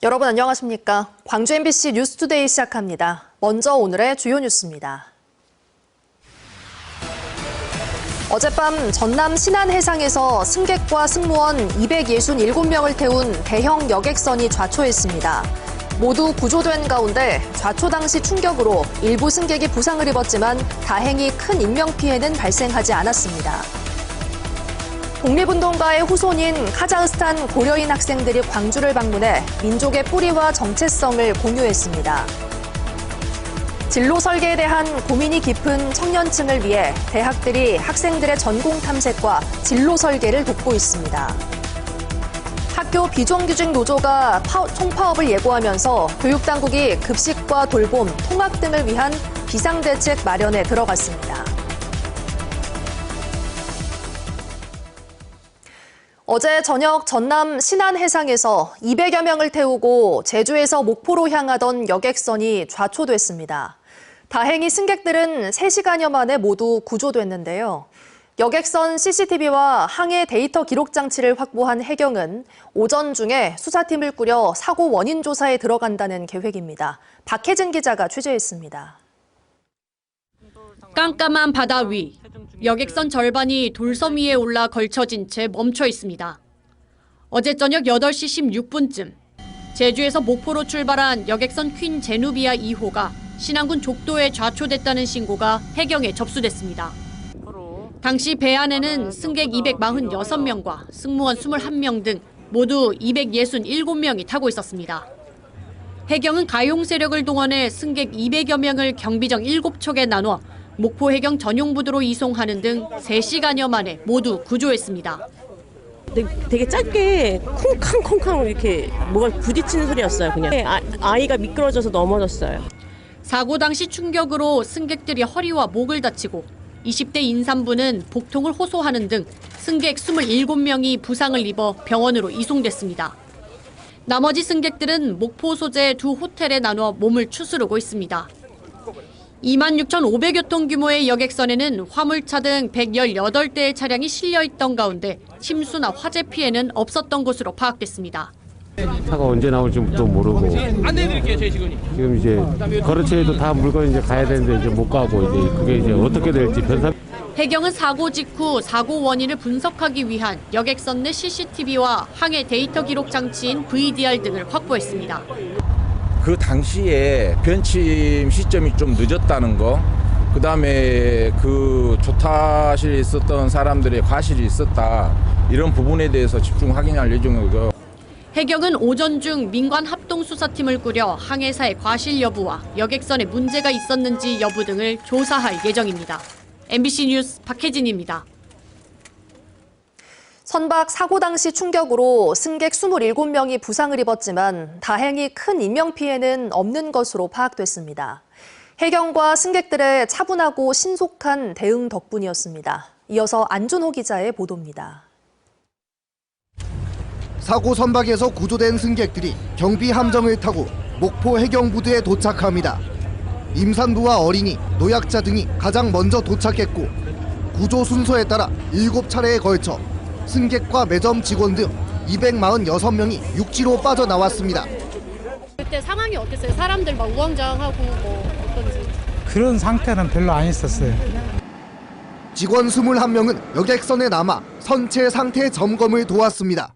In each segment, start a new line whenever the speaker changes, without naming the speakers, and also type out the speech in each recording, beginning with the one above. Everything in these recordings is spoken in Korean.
여러분 안녕하십니까? 광주 MBC 뉴스투데이 시작합니다. 먼저 오늘의 주요 뉴스입니다. 어젯밤 전남 신안해상에서 승객과 승무원 267명을 태운 대형 여객선이 좌초했습니다. 모두 구조된 가운데 좌초 당시 충격으로 일부 승객이 부상을 입었지만 다행히 큰 인명피해는 발생하지 않았습니다. 독립운동가의 후손인 카자흐스탄 고려인 학생들이 광주를 방문해 민족의 뿌리와 정체성을 공유했습니다. 진로 설계에 대한 고민이 깊은 청년층을 위해 대학들이 학생들의 전공 탐색과 진로 설계를 돕고 있습니다. 학교 비정규직 노조가 총파업을 예고하면서 교육당국이 급식과 돌봄, 통학 등을 위한 비상대책 마련에 들어갔습니다. 어제 저녁 전남 신안해상에서 200여 명을 태우고 제주에서 목포로 향하던 여객선이 좌초됐습니다. 다행히 승객들은 3시간여 만에 모두 구조됐는데요. 여객선 CCTV와 항해 데이터 기록 장치를 확보한 해경은 오전 중에 수사팀을 꾸려 사고 원인 조사에 들어간다는 계획입니다. 박혜진 기자가 취재했습니다.
깜깜한 바다 위, 여객선 절반이 돌섬 위에 올라 걸쳐진 채 멈춰 있습니다. 어제 저녁 8시 16분쯤 제주에서 목포로 출발한 여객선 퀸 제누비아 2호가 신안군 족도에 좌초됐다는 신고가 해경에 접수됐습니다. 당시 배 안에는 승객 246명과 승무원 21명 등 모두 267명이 타고 있었습니다. 해경은 가용 세력을 동원해 승객 200여 명을 경비정 7척에 나눠 목포 해경 전용 부두로 이송하는 등 3시간여 만에 모두 구조했습니다.
되게 짧게 쿵쾅쿵쾅 이렇게 뭐가 부딪히는 소리였어요. 그냥 아이가 미끄러져서 넘어졌어요.
사고 당시 충격으로 승객들이 허리와 목을 다치고 20대 임산부는 복통을 호소하는 등 승객 27명이 부상을 입어 병원으로 이송됐습니다. 나머지 승객들은 목포 소재 두 호텔에 나눠 몸을 추스르고 있습니다. 26,500여 톤 규모의 여객선에는 화물차 등 118대의 차량이 실려 있던 가운데 침수나 화재 피해는 없었던 것으로 파악됐습니다.
차가 언제 나올지 또 모르고
안내드릴게요, 제 직원이.
지금 이제 거래처에도 다 물건 이제 가야 되는데 이제 못 가고 이제 그게 이제 어떻게 될지 변사.
해경은 사고 직후 사고 원인을 분석하기 위한 여객선 내 CCTV와 항해 데이터 기록 장치인 VDR 등을 확보했습니다.
그 당시에 변침 시점이 좀 늦었다는 거, 그다음에 그 조타실에 있었던 사람들의 과실이 있었다, 이런 부분에 대해서 집중 확인할 예정이고요.
해경은 오전 중 민관 합동수사팀을 꾸려 항해사의 과실 여부와 여객선에 문제가 있었는지 여부 등을 조사할 예정입니다. MBC 뉴스 박혜진입니다.
선박 사고 당시 충격으로 승객 27명이 부상을 입었지만 다행히 큰 인명피해는 없는 것으로 파악됐습니다. 해경과 승객들의 차분하고 신속한 대응 덕분이었습니다. 이어서 안준호 기자의 보도입니다.
사고 선박에서 구조된 승객들이 경비 함정을 타고 목포 해경부두에 도착합니다. 임산부와 어린이, 노약자 등이 가장 먼저 도착했고 구조 순서에 따라 7차례에 걸쳐 승객과 매점 직원 등 246명이 육지로 빠져나왔습니다.
그때 상황이 어땠어요? 사람들 막 우왕좌왕하고 어떤지.
그런 상태는 별로 안 있었어요.
직원 21명은 여객선에 남아 선체 상태 점검을 도왔습니다.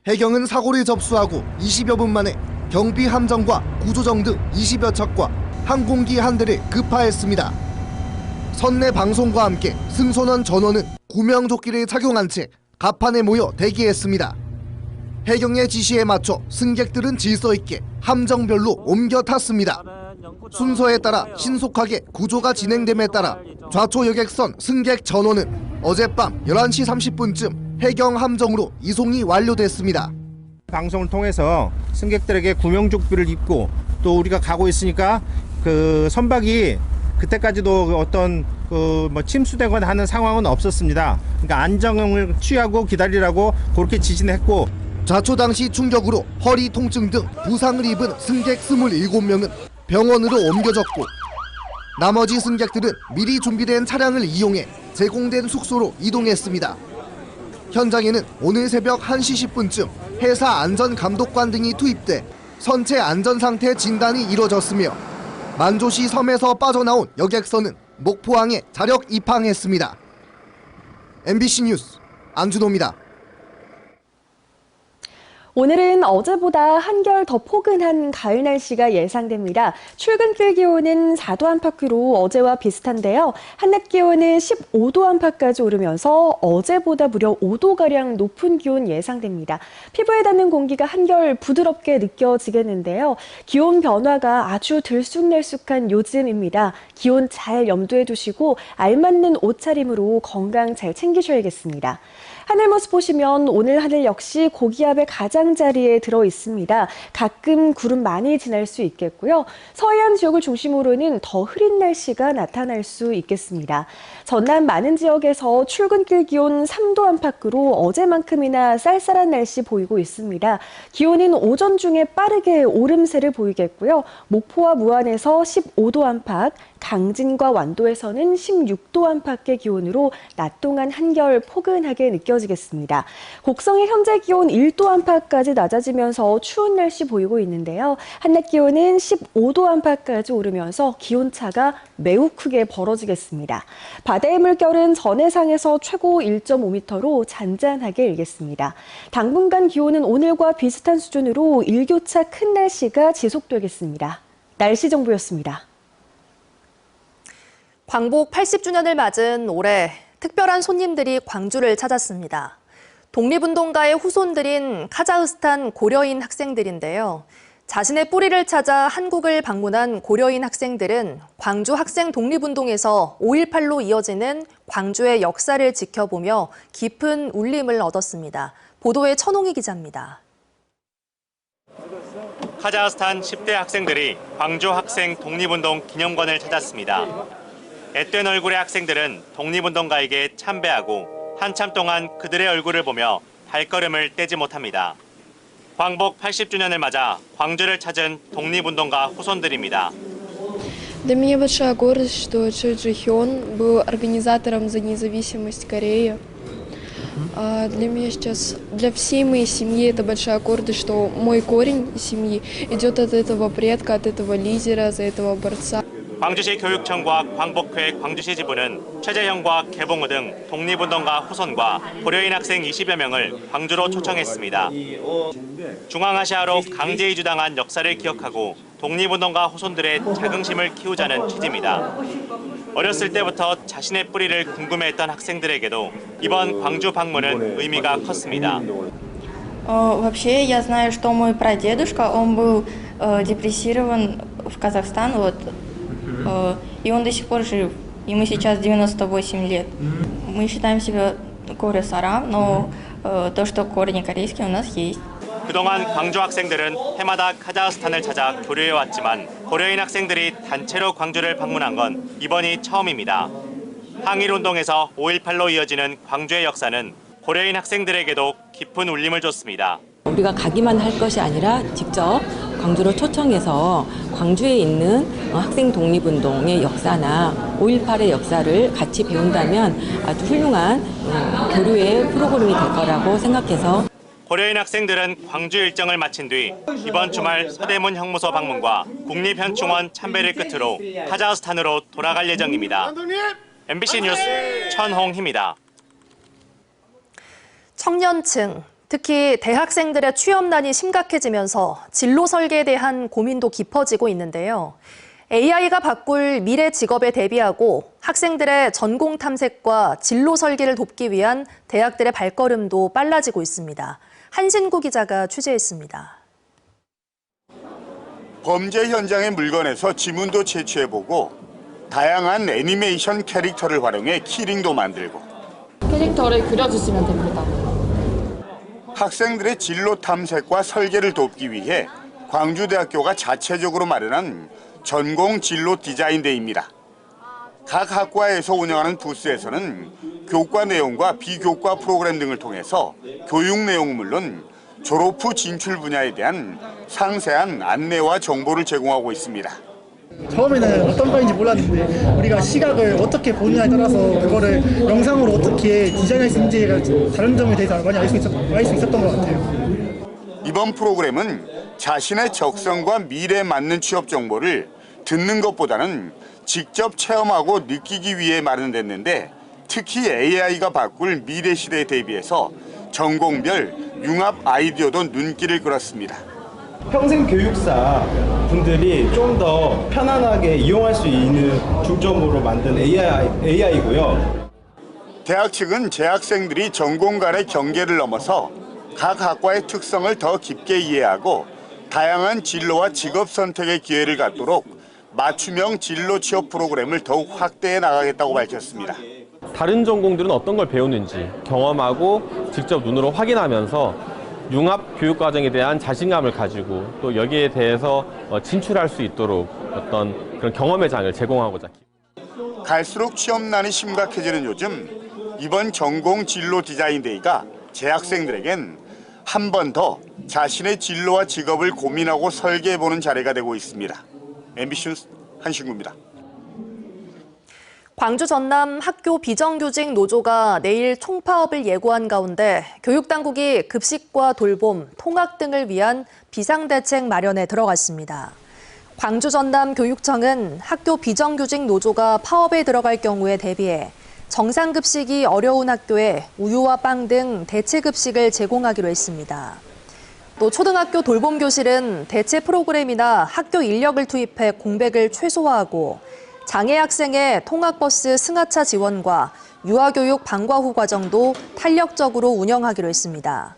해경은 사고를 접수하고 20여 분 만에 경비 함정과 구조정 등 20여 척과 항공기 한 대를 급파했습니다. 선내 방송과 함께 승선원 전원은 구명조끼를 착용한 채 갑판에 모여 대기했습니다. 해경의 지시에 맞춰 승객들은 질서 있게 함정별로 옮겨 탔습니다. 순서에 따라 신속하게 구조가 진행됨에 따라 좌초 여객선 승객 전원은 어젯밤 11시 30분쯤 해경 함정으로 이송이 완료됐습니다.
방송을 통해서 승객들에게 구명조끼를 입고 또 우리가 가고 있으니까 그 선박이 그때까지도 어떤 침수되거나 하는 상황은 없었습니다. 그러니까 안정을 취하고 기다리라고 그렇게 지시를 했고,
좌초 당시 충격으로 허리 통증 등 부상을 입은 승객 27명은 병원으로 옮겨졌고 나머지 승객들은 미리 준비된 차량을 이용해 제공된 숙소로 이동했습니다. 현장에는 오늘 새벽 1시 10분쯤 해사 안전감독관 등이 투입돼 선체 안전 상태 진단이 이뤄졌으며 만조시 섬에서 빠져나온 여객선은 목포항에 자력 입항했습니다. MBC 뉴스 안준호입니다.
오늘은 어제보다 한결 더 포근한 가을 날씨가 예상됩니다. 출근길 기온은 4도 안팎으로 어제와 비슷한데요. 한낮 기온은 15도 안팎까지 오르면서 어제보다 무려 5도가량 높은 기온 예상됩니다. 피부에 닿는 공기가 한결 부드럽게 느껴지겠는데요. 기온 변화가 아주 들쑥날쑥한 요즘입니다. 기온 잘 염두에 두시고 알맞는 옷차림으로 건강 잘 챙기셔야겠습니다. 하늘 모습 보시면 오늘 하늘 역시 고기압의 가장자리에 들어 있습니다. 가끔 구름 많이 지날 수 있겠고요. 서해안 지역을 중심으로는 더 흐린 날씨가 나타날 수 있겠습니다. 전남 많은 지역에서 출근길 기온 3도 안팎으로 어제만큼이나 쌀쌀한 날씨 보이고 있습니다. 기온은 오전 중에 빠르게 오름세를 보이겠고요. 목포와 무안에서 15도 안팎, 강진과 완도에서는 16도 안팎의 기온으로 낮 동안 한결 포근하게 느껴지겠습니다. 곡성의 현재 기온 1도 안팎까지 낮아지면서 추운 날씨 보이고 있는데요. 한낮 기온은 15도 안팎까지 오르면서 기온차가 매우 크게 벌어지겠습니다. 바다의 물결은 전해상에서 최고 1.5m로 잔잔하게 일겠습니다. 당분간 기온은 오늘과 비슷한 수준으로 일교차 큰 날씨가 지속되겠습니다. 날씨 정보였습니다.
광복 80주년을 맞은 올해 특별한 손님들이 광주를 찾았습니다. 독립운동가의 후손들인 카자흐스탄 고려인 학생들인데요. 자신의 뿌리를 찾아 한국을 방문한 고려인 학생들은 광주 학생 독립운동에서 5.18로 이어지는 광주의 역사를 지켜보며 깊은 울림을 얻었습니다. 보도에 천홍희 기자입니다.
카자흐스탄 10대 학생들이 광주 학생 독립운동 기념관을 찾았습니다. 앳된 얼굴의 학생들은 독립운동가에게 참배하고 한참 동안 그들의 얼굴을 보며 발걸음을 떼지 못합니다. 광복 80주년을 맞아 광주를 찾은 독립운동가 후손들입니다.
Для меня большая гордость, что Чжи Чжихён был организатором за независимость Кореи. Для меня сейчас, для всей моей семьи это большая гордость, что мой корень семьи идет от этого предка, от этого лидера, за этого борца.
광주시 교육청과 광복회 광주시 지부는 최재형과 개봉우 등 독립운동가 후손과 고려인 학생 20여 명을 광주로 초청했습니다. 중앙아시아로 강제 이주당한 역사를 기억하고 독립운동가 후손들의 자긍심을 키우자는 취지입니다. 어렸을 때부터 자신의 뿌리를 궁금해했던 학생들에게도 이번 광주 방문은 의미가 컸습니다.
Вообще, я знаю, что мой прадедушка, он был депрессирован в Казахстан, и он до сих пор жив. Ему сейчас 98 лет. Мы считаем себя корей-сарам, но то, что корни корейские, у нас есть.
그동안 광주 학생들은 해마다 카자흐스탄을 찾아 교류해왔지만 고려인 학생들이 단체로 광주를 방문한 건 이번이 처음입니다. 항일운동에서 5.18로 이어지는 광주의 역사는 고려인 학생들에게도 깊은 울림을 줬습니다.
우리가 가기만 할 것이 아니라 직접 광주로 초청해서 광주에 있는 학생 독립운동의 역사나 5.18의 역사를 같이 배운다면 아주 훌륭한 교류의 프로그램이 될 거라고 생각해서
고려인 학생들은 광주 일정을 마친 뒤 이번 주말 서대문 형무소 방문과 국립현충원 참배를 끝으로 카자흐스탄으로 돌아갈 예정입니다. MBC 뉴스 천홍희입니다.
청년층, 특히 대학생들의 취업난이 심각해지면서 진로 설계에 대한 고민도 깊어지고 있는데요. AI가 바꿀 미래 직업에 대비하고 학생들의 전공 탐색과 진로 설계를 돕기 위한 대학들의 발걸음도 빨라지고 있습니다. 한신구 기자가 취재했습니다.
범죄 현장의 물건에서 지문도 채취해보고 다양한 애니메이션 캐릭터를 활용해 키링도 만들고
캐릭터를 그려주시면 됩니다.
학생들의 진로 탐색과 설계를 돕기 위해 광주대학교가 자체적으로 마련한 전공 진로 디자인데이입니다. 각 학과에서 운영하는 부스에서는 교과 내용과 비교과 프로그램 등을 통해서 교육 내용은 물론 졸업 후 진출 분야에 대한 상세한 안내와 정보를 제공하고 있습니다.
처음에는 어떤 과인지 몰랐는데 우리가 시각을 어떻게 보느냐에 따라서 그거를 영상으로 어떻게 디자인할 수 있는지가 다른 점에 대해서 많이 알 수 있었던 것 같아요.
이번 프로그램은 자신의 적성과 미래에 맞는 취업 정보를 듣는 것보다는 직접 체험하고 느끼기 위해 마련됐는데 특히 AI가 바꿀 미래 시대에 대비해서 전공별 융합 아이디어도 눈길을 끌었습니다.
평생 교육사 분들이 좀 더 편안하게 이용할 수 있는 중점으로 만든 AI고요.
대학 측은 재학생들이 전공 간의 경계를 넘어서 각 학과의 특성을 더 깊게 이해하고 다양한 진로와 직업 선택의 기회를 갖도록 맞춤형 진로 취업 프로그램을 더욱 확대해 나가겠다고 밝혔습니다.
다른 전공들은 어떤 걸 배우는지 경험하고 직접 눈으로 확인하면서 융합 교육과정에 대한 자신감을 가지고 또 여기에 대해서 진출할 수 있도록 어떤 그런 경험의 장을 제공하고자.
갈수록 취업난이 심각해지는 요즘 이번 전공 진로 디자인 데이가 재학생들에겐 한 번 더 자신의 진로와 직업을 고민하고 설계해보는 자리가 되고 있습니다. MBC 뉴스 한신구입니다.
광주 전남 학교 비정규직 노조가 내일 총파업을 예고한 가운데 교육당국이 급식과 돌봄, 통학 등을 위한 비상대책 마련에 들어갔습니다. 광주 전남 교육청은 학교 비정규직 노조가 파업에 들어갈 경우에 대비해 정상급식이 어려운 학교에 우유와 빵 등 대체급식을 제공하기로 했습니다. 또 초등학교 돌봄교실은 대체 프로그램이나 학교 인력을 투입해 공백을 최소화하고 장애 학생의 통학버스 승하차 지원과 유아교육 방과 후 과정도 탄력적으로 운영하기로 했습니다.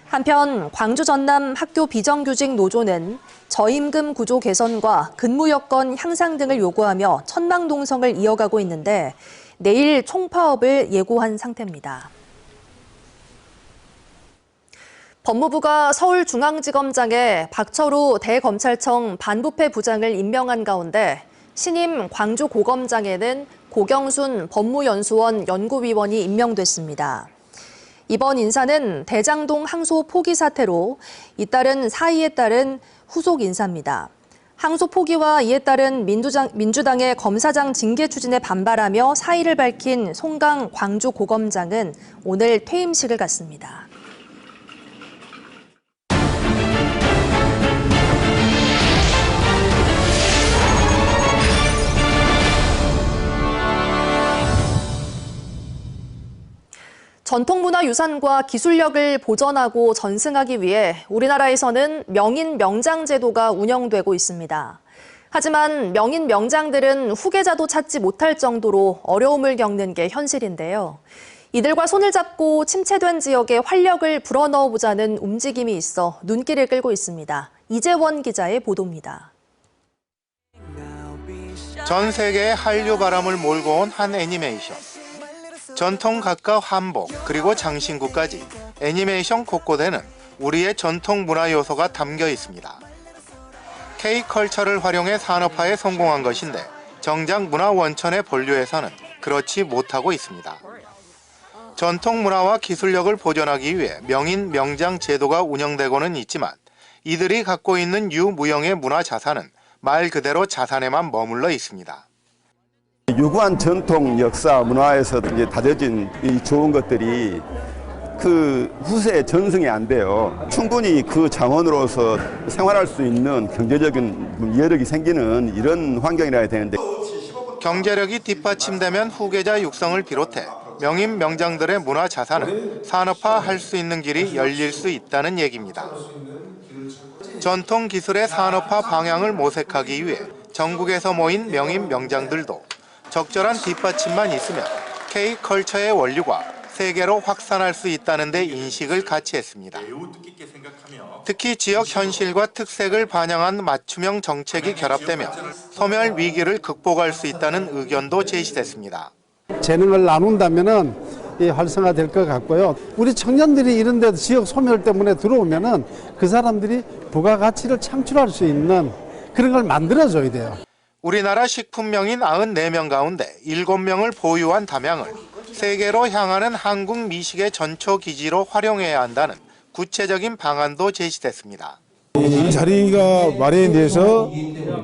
한편 광주 전남 학교 비정규직 노조는 저임금 구조 개선과 근무 여건 향상 등을 요구하며 천망동성을 이어가고 있는데 내일 총파업을 예고한 상태입니다. 법무부가 서울중앙지검장에 박철우 대검찰청 반부패 부장을 임명한 가운데 신임 광주고검장에는 고경순 법무연수원 연구위원이 임명됐습니다. 이번 인사는 대장동 항소 포기 사태로 잇따른 사의에 따른 후속 인사입니다. 항소 포기와 이에 따른 민주당의 검사장 징계 추진에 반발하며 사의를 밝힌 송강 광주고검장은 오늘 퇴임식을 갖습니다. 전통문화유산과 기술력을 보전하고 전승하기 위해 우리나라에서는 명인 명장 제도가 운영되고 있습니다. 하지만 명인 명장들은 후계자도 찾지 못할 정도로 어려움을 겪는 게 현실인데요. 이들과 손을 잡고 침체된 지역에 활력을 불어넣어보자는 움직임이 있어 눈길을 끌고 있습니다. 이재원 기자의 보도입니다.
전 세계의 한류 바람을 몰고 온 한 애니메이션. 전통 각과 한복 그리고 장신구까지 애니메이션 곳곳에는 우리의 전통 문화 요소가 담겨 있습니다. K-컬처를 활용해 산업화에 성공한 것인데 정작 문화 원천의 본류에서는 그렇지 못하고 있습니다. 전통 문화와 기술력을 보존하기 위해 명인 명장 제도가 운영되고는 있지만 이들이 갖고 있는 유무형의 문화 자산은 말 그대로 자산에만 머물러 있습니다.
유구한 전통 역사 문화에서 다져진 이 좋은 것들이 그 후세에 전승이 안 돼요. 충분히 그 자원으로서 생활할 수 있는 경제적인 여력이 생기는 이런 환경이라야 되는데
경제력이 뒷받침되면 후계자 육성을 비롯해 명인 명장들의 문화 자산을 산업화할 수 있는 길이 열릴 수 있다는 얘기입니다. 전통 기술의 산업화 방향을 모색하기 위해 전국에서 모인 명인 명장들도 적절한 뒷받침만 있으면 K-컬처의 원류가 세계로 확산할 수 있다는 데 인식을 같이 했습니다. 특히 지역 현실과 특색을 반영한 맞춤형 정책이 결합되면 소멸 위기를 극복할 수 있다는 의견도 제시됐습니다.
재능을 나눈다면은 활성화될 것 같고요. 우리 청년들이 이런 데 지역 소멸 때문에 들어오면은 그 사람들이 부가가치를 창출할 수 있는 그런 걸 만들어줘야 돼요.
우리나라 식품명인 94명 가운데 7명을 보유한 담양을 세계로 향하는 한국 미식의 전초기지로 활용해야 한다는 구체적인 방안도 제시됐습니다.
이 자리가 마련돼서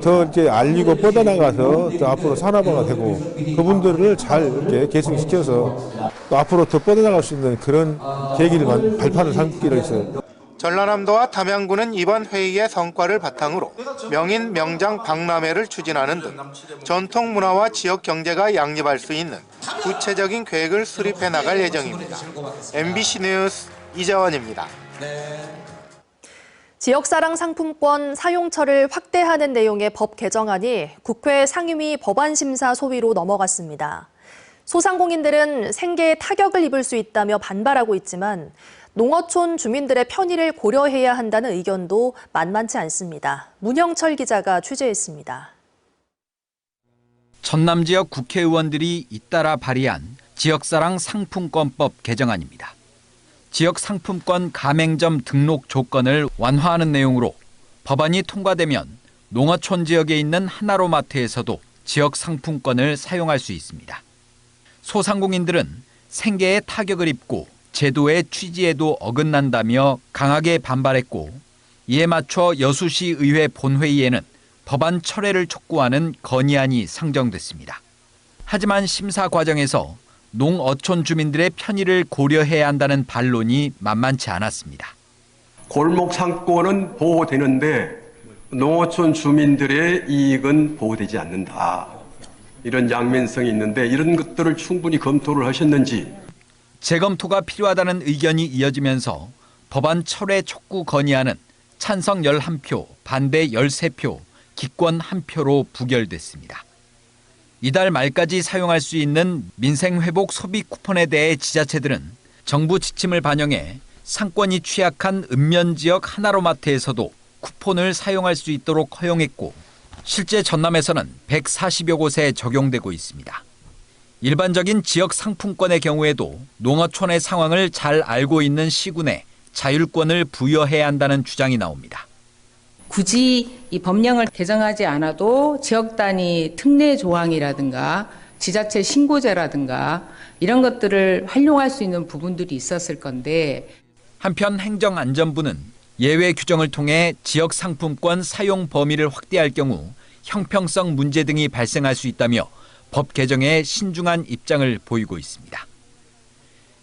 더 이렇게 알리고 뻗어나가서 또 앞으로 산업화가 되고 그분들을 잘 이렇게 계승시켜서 또 앞으로 더 뻗어나갈 수 있는 그런 계기를 발판을 삼기로 했어요.
전라남도와 담양군은 이번 회의의 성과를 바탕으로 명인 명장 박람회를 추진하는 등 전통 문화와 지역 경제가 양립할 수 있는 구체적인 계획을 수립해 나갈 예정입니다. MBC 뉴스 이재원입니다.
지역사랑 상품권 사용처를 확대하는 내용의 법 개정안이 국회 상임위 법안심사 소위로 넘어갔습니다. 소상공인들은 생계에 타격을 입을 수 있다며 반발하고 있지만 농어촌 주민들의 편의를 고려해야 한다는 의견도 만만치 않습니다. 문형철 기자가 취재했습니다.
전남 지역 국회의원들이 잇따라 발의한 지역사랑 상품권법 개정안입니다. 지역 상품권 가맹점 등록 조건을 완화하는 내용으로 법안이 통과되면 농어촌 지역에 있는 하나로마트에서도 지역 상품권을 사용할 수 있습니다. 소상공인들은 생계에 타격을 입고 제도의 취지에도 어긋난다며 강하게 반발했고, 이에 맞춰 여수시 의회 본회의에는 법안 철회를 촉구하는 건의안이 상정됐습니다. 하지만 심사 과정에서 농어촌 주민들의 편의를 고려해야 한다는 반론이 만만치 않았습니다.
골목 상권은 보호되는데 농어촌 주민들의 이익은 보호되지 않는다. 이런 양면성이 있는데 이런 것들을 충분히 검토를 하셨는지.
재검토가 필요하다는 의견이 이어지면서 법안 철회 촉구 건의안은 찬성 11표, 반대 13표, 기권 1표로 부결됐습니다. 이달 말까지 사용할 수 있는 민생회복 소비 쿠폰에 대해 지자체들은 정부 지침을 반영해 상권이 취약한 읍면지역 하나로마트에서도 쿠폰을 사용할 수 있도록 허용했고, 실제 전남에서는 140여 곳에 적용되고 있습니다. 일반적인 지역 상품권의 경우에도 농어촌의 상황을 잘 알고 있는 시군에 자율권을 부여해야 한다는 주장이 나옵니다.
굳이 이 법령을 개정하지 않아도 지역 단위 특례 조항이라든가 지자체 신고제라든가 이런 것들을 활용할 수 있는 부분들이 있었을 건데,
한편 행정안전부는 예외 규정을 통해 지역 상품권 사용 범위를 확대할 경우 형평성 문제 등이 발생할 수 있다며 법 개정에 신중한 입장을 보이고 있습니다.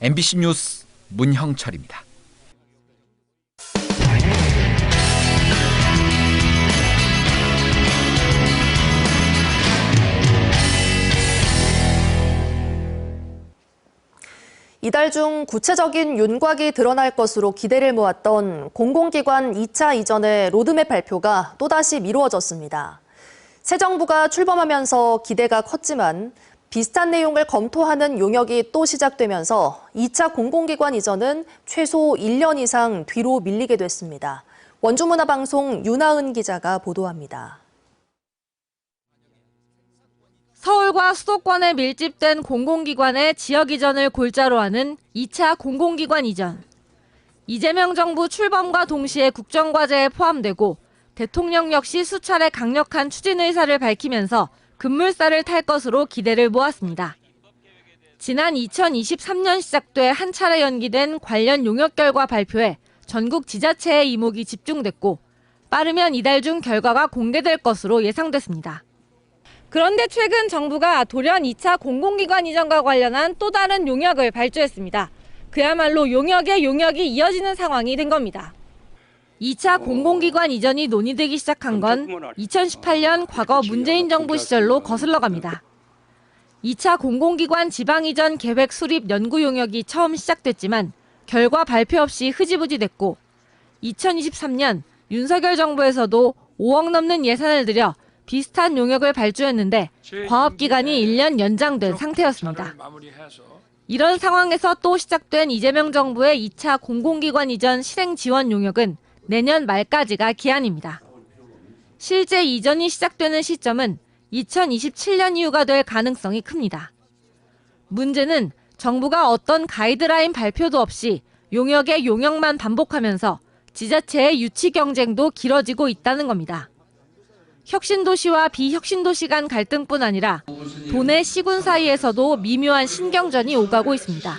MBC 뉴스 문형철입니다.
이달 중 구체적인 윤곽이 드러날 것으로 기대를 모았던 공공기관 2차 이전의 로드맵 발표가 또다시 미루어졌습니다. 새 정부가 출범하면서 기대가 컸지만 비슷한 내용을 검토하는 용역이 또 시작되면서 2차 공공기관 이전은 최소 1년 이상 뒤로 밀리게 됐습니다. 원주문화방송 윤하은 기자가 보도합니다.
서울과 수도권에 밀집된 공공기관의 지역 이전을 골자로 하는 2차 공공기관 이전. 이재명 정부 출범과 동시에 국정과제에 포함되고 대통령 역시 수차례 강력한 추진 의사를 밝히면서 급물살을 탈 것으로 기대를 모았습니다. 지난 2023년 시작돼 한 차례 연기된 관련 용역 결과 발표에 전국 지자체의 이목이 집중됐고, 빠르면 이달 중 결과가 공개될 것으로 예상됐습니다. 그런데 최근 정부가 돌연 2차 공공기관 이전과 관련한 또 다른 용역을 발주했습니다. 그야말로 용역에 용역이 이어지는 상황이 된 겁니다. 2차 공공기관 이전이 논의되기 시작한 건 2018년 과거 문재인 정부 시절로 거슬러 갑니다. 2차 공공기관 지방 이전 계획 수립 연구 용역이 처음 시작됐지만 결과 발표 없이 흐지부지 됐고, 2023년 윤석열 정부에서도 5억 넘는 예산을 들여 비슷한 용역을 발주했는데 과업기간이 1년 연장된 상태였습니다. 이런 상황에서 또 시작된 이재명 정부의 2차 공공기관 이전 실행 지원 용역은 내년 말까지가 기한입니다. 실제 이전이 시작되는 시점은 2027년 이후가 될 가능성이 큽니다. 문제는 정부가 어떤 가이드라인 발표도 없이 용역의 용역만 반복하면서 지자체의 유치 경쟁도 길어지고 있다는 겁니다. 혁신도시와 비혁신도시 간 갈등뿐 아니라 도내 시군 사이에서도 미묘한 신경전이 오가고 있습니다.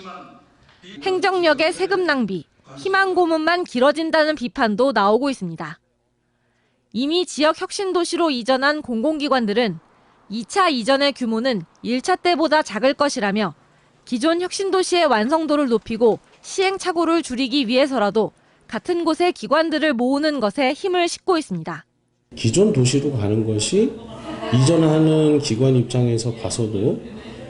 행정력의 세금 낭비, 희망 고문만 길어진다는 비판도 나오고 있습니다. 이미 지역 혁신도시로 이전한 공공기관들은 2차 이전의 규모는 1차 때보다 작을 것이라며 기존 혁신도시의 완성도를 높이고 시행착오를 줄이기 위해서라도
같은 곳의 기관들을 모으는 것에 힘을 싣고 있습니다.
기존 도시로 가는 것이 이전하는 기관 입장에서 봐서도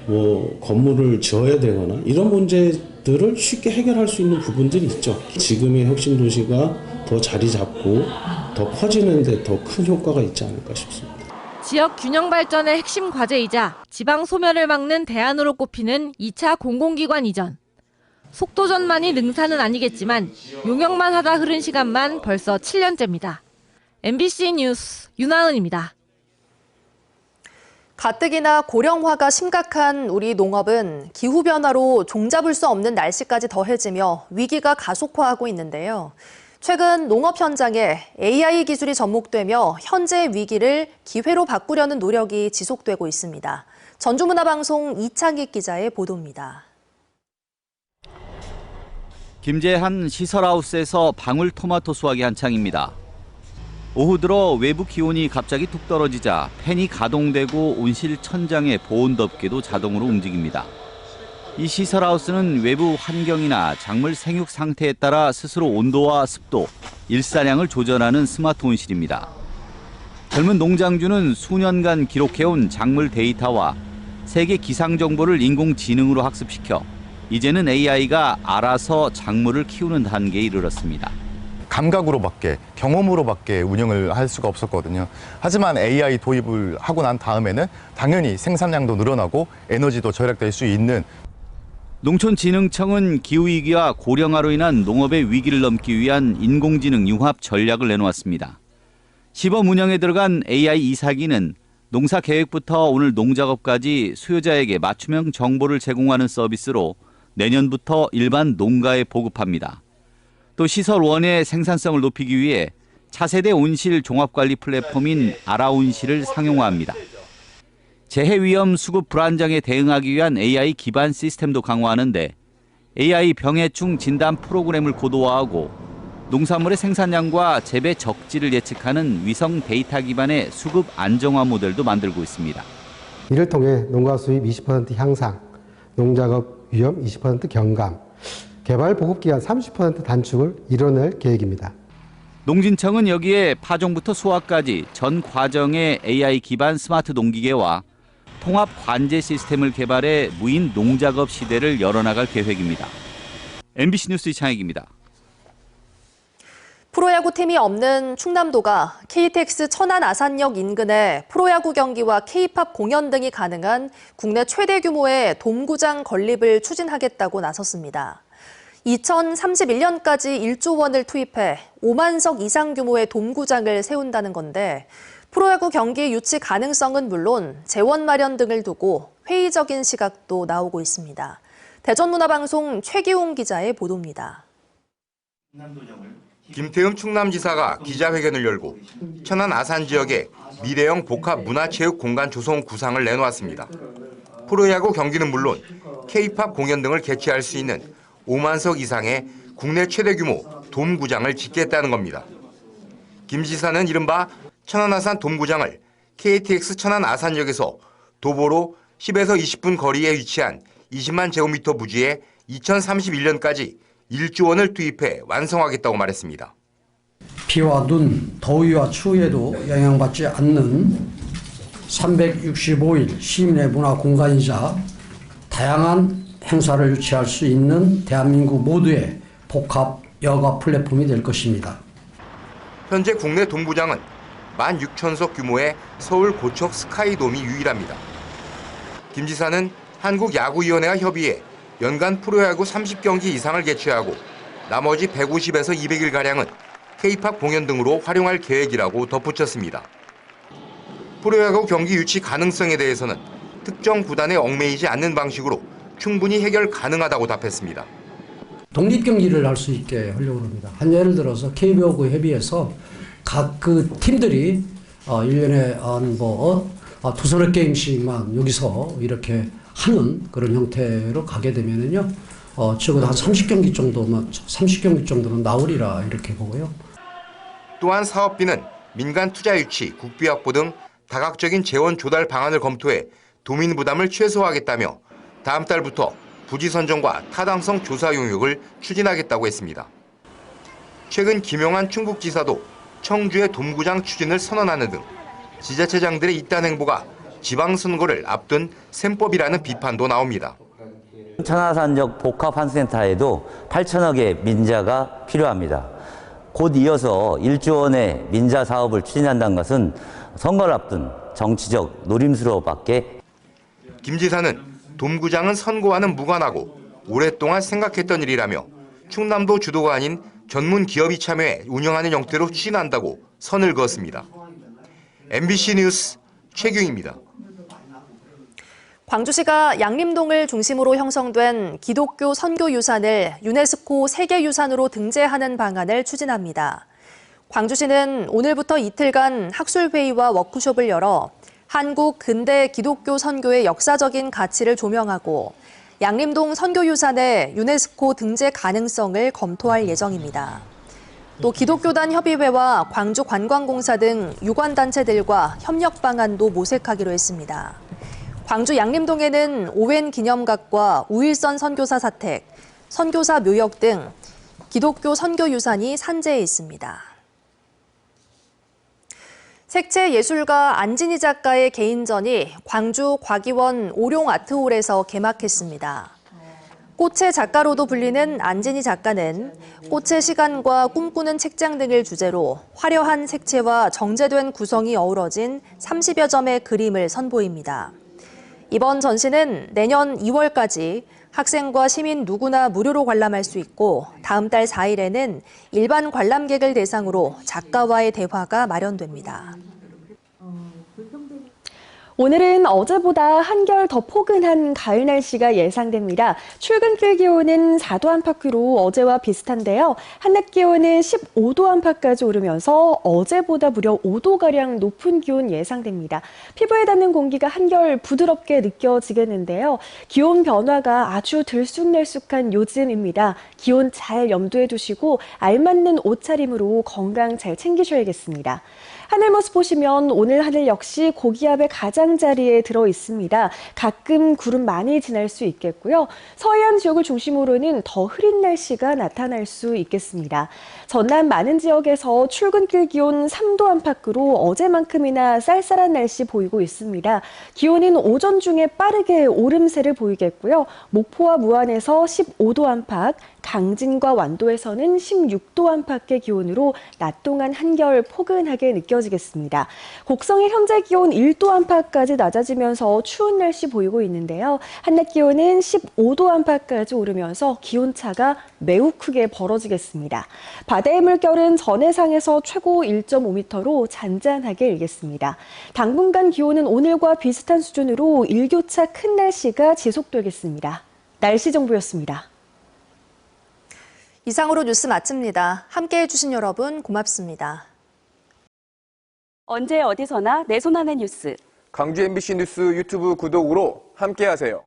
뭐 건물을 지어야 되거나 이런 문제들을 쉽게 해결할 수 있는 부분들이 있죠. 지금의 혁신 도시가 더 자리 잡고 더 커지는 데 더 큰 효과가 있지 않을까 싶습니다.
지역 균형 발전의 핵심 과제이자 지방 소멸을 막는 대안으로 꼽히는 2차 공공기관 이전. 속도전만이 능사는 아니겠지만 용역만 하다 흐른 시간만 벌써 7년째입니다. MBC 뉴스 윤하은입니다.
가뜩이나 고령화가 심각한 우리 농업은 기후변화로 종잡을 수 없는 날씨까지 더해지며 위기가 가속화하고 있는데요. 최근 농업 현장에 AI 기술이 접목되며 현재의 위기를 기회로 바꾸려는 노력이 지속되고 있습니다. 전주문화방송 이창익 기자의 보도입니다.
김제한 시설하우스에서 방울토마토 수확이 한창입니다. 오후 들어 외부 기온이 갑자기 뚝 떨어지자 팬이 가동되고 온실 천장의 보온 덮개도 자동으로 움직입니다. 이 시설하우스는 외부 환경이나 작물 생육 상태에 따라 스스로 온도와 습도, 일사량을 조절하는 스마트 온실입니다. 젊은 농장주는 수년간 기록해온 작물 데이터와 세계 기상 정보를 인공지능으로 학습시켜 이제는 AI가 알아서 작물을 키우는 단계에 이르렀습니다.
감각으로밖에, 경험으로밖에 운영을 할 수가 없었거든요. 하지만 AI 도입을 하고 난 다음에는 당연히 생산량도 늘어나고 에너지도 절약될 수 있는.
농촌진흥청은 기후위기와 고령화로 인한 농업의 위기를 넘기 위한 인공지능 융합 전략을 내놓았습니다. 시범 운영에 들어간 AI 이사기는 농사 계획부터 오늘 농작업까지 수요자에게 맞춤형 정보를 제공하는 서비스로 내년부터 일반 농가에 보급합니다. 또 시설원의 생산성을 높이기 위해 차세대 온실 종합관리 플랫폼인 아라온실을 상용화합니다. 재해위험 수급 불안정에 대응하기 위한 AI 기반 시스템도 강화하는데 AI 병해충 진단 프로그램을 고도화하고 농산물의 생산량과 재배 적지를 예측하는 위성 데이터 기반의 수급 안정화 모델도 만들고 있습니다.
이를 통해 농가 수입 20% 향상, 농작업 위험 20% 경감, 개발 보급기간 30% 단축을 이뤄낼 계획입니다.
농진청은 여기에 파종부터 수확까지 전 과정에 AI 기반 스마트 농기계와 통합 관제 시스템을 개발해 무인 농작업 시대를 열어나갈 계획입니다. MBC 뉴스 이창익입니다.
프로야구팀이 없는 충남도가 KTX 천안 아산역 인근에 프로야구 경기와 K-팝 공연 등이 가능한 국내 최대 규모의 돔구장 건립을 추진하겠다고 나섰습니다. 2031년까지 1조 원을 투입해 5만 석 이상 규모의 돔구장을 세운다는 건데 프로야구 경기 유치 가능성은 물론 재원 마련 등을 두고 회의적인 시각도 나오고 있습니다. 대전문화방송 최기웅 기자의 보도입니다.
김태흠 충남지사가 기자회견을 열고 천안 아산 지역에 미래형 복합 문화체육 공간 조성 구상을 내놓았습니다. 프로야구 경기는 물론 K-팝 공연 등을 개최할 수 있는 5만 석 이상의 국내 최대 규모 돔구장을 짓겠다는 겁니다. 김 지사는 이른바 천안 아산 돔구장을 KTX 천안 아산역에서 도보로 10에서 20분 거리에 위치한 20만 제곱미터 부지에 2031년까지 1조 원을 투입해 완성하겠다고 말했습니다.
비와 눈, 더위와 추위에도 영향받지 않는 365일 시민의 문화 공간이자 다양한 행사를 유치할 수 있는 대한민국 모두의 복합 여가 플랫폼이 될 것입니다.
현재 국내 돔구장은 16,000석 규모의 서울 고척 스카이돔이 유일합니다. 김 지사는 한국야구위원회와 협의해 연간 프로야구 30경기 이상을 개최하고 나머지 150에서 200일가량은 K-팝 공연 등으로 활용할 계획이라고 덧붙였습니다. 프로야구 경기 유치 가능성에 대해서는 특정 구단에 얽매이지 않는 방식으로 충분히 해결 가능하다고 답했습니다.
독립경기를 할 수 있게 하려고 합니다. 예를 들어서 KBO하고 협의해서 각 그 팀들이 1년에 두서너 게임씩만 여기서 이렇게 하는 그런 형태로 가게 되면은요, 적어도 한 30경기 정도는 나오리라 이렇게 보고요.
또한 사업비는 민간 투자 유치, 국비 확보 등 다각적인 재원 조달 방안을 검토해 도민 부담을 최소화하겠다며 다음 달부터 부지 선정과 타당성 조사 용역을 추진하겠다고 했습니다. 최근 김용한 충북지사도 청주의 돔구장 추진을 선언하는 등 지자체장들의 이딴 행보가 지방선거를 앞둔 셈법이라는 비판도 나옵니다.
천하산적 복합환수센터에도 8천억의 민자가 필요합니다. 곧 이어서 1조 원의 민자 사업을 추진한다는 것은 선거를 앞둔 정치적 노림수로밖에.
김 지사는 돔구장은 선거와는 무관하고 오랫동안 생각했던 일이라며 충남도 주도가 아닌 전문 기업이 참여해 운영하는 형태로 추진한다고 선을 그었습니다. MBC 뉴스 최규입니다.
광주시가 양림동을 중심으로 형성된 기독교 선교 유산을 유네스코 세계유산으로 등재하는 방안을 추진합니다. 광주시는 오늘부터 이틀간 학술회의와 워크숍을 열어 한국 근대 기독교 선교의 역사적인 가치를 조명하고 양림동 선교유산의 유네스코 등재 가능성을 검토할 예정입니다. 또 기독교단 협의회와 광주관광공사 등 유관단체들과 협력 방안도 모색하기로 했습니다. 광주 양림동에는 오웬 기념각과 우일선 선교사 사택, 선교사 묘역 등 기독교 선교유산이 산재해 있습니다. 색채 예술가 안진희 작가의 개인전이 광주 과기원 오룡아트홀에서 개막했습니다. 꽃의 작가로도 불리는 안진희 작가는 꽃의 시간과 꿈꾸는 책장 등을 주제로 화려한 색채와 정제된 구성이 어우러진 30여 점의 그림을 선보입니다. 이번 전시는 내년 2월까지 학생과 시민 누구나 무료로 관람할 수 있고 다음 달 4일에는 일반 관람객을 대상으로 작가와의 대화가 마련됩니다.
오늘은 어제보다 한결 더 포근한 가을 날씨가 예상됩니다. 출근길 기온은 4도 안팎으로 어제와 비슷한데요. 한낮 기온은 15도 안팎까지 오르면서 어제보다 무려 5도가량 높은 기온 예상됩니다. 피부에 닿는 공기가 한결 부드럽게 느껴지겠는데요. 기온 변화가 아주 들쑥날쑥한 요즘입니다. 기온 잘 염두에 두시고 알맞는 옷차림으로 건강 잘 챙기셔야겠습니다. 하늘 모습 보시면 오늘 하늘 역시 고기압의 가장자리에 들어 있습니다. 가끔 구름 많이 지날 수 있겠고요. 서해안 지역을 중심으로는 더 흐린 날씨가 나타날 수 있겠습니다. 전남 많은 지역에서 출근길 기온 3도 안팎으로 어제만큼이나 쌀쌀한 날씨 보이고 있습니다. 기온은 오전 중에 빠르게 오름세를 보이겠고요. 목포와 무안에서 15도 안팎, 강진과 완도에서는 16도 안팎의 기온으로 낮 동안 한결 포근하게 느껴지겠습니다. 곡성의 현재 기온 1도 안팎까지 낮아지면서 추운 날씨 보이고 있는데요. 한낮 기온은 15도 안팎까지 오르면서 기온차가 매우 크게 벌어지겠습니다. 바다의 물결은 전해상에서 최고 1.5m로 잔잔하게 일겠습니다. 당분간 기온은 오늘과 비슷한 수준으로 일교차 큰 날씨가 지속되겠습니다. 날씨 정보였습니다.
이상으로 뉴스 마칩니다. 함께해 주신 여러분 고맙습니다.
언제 어디서나 내 손 안의 뉴스.
광주 MBC 뉴스 유튜브 구독으로 함께하세요.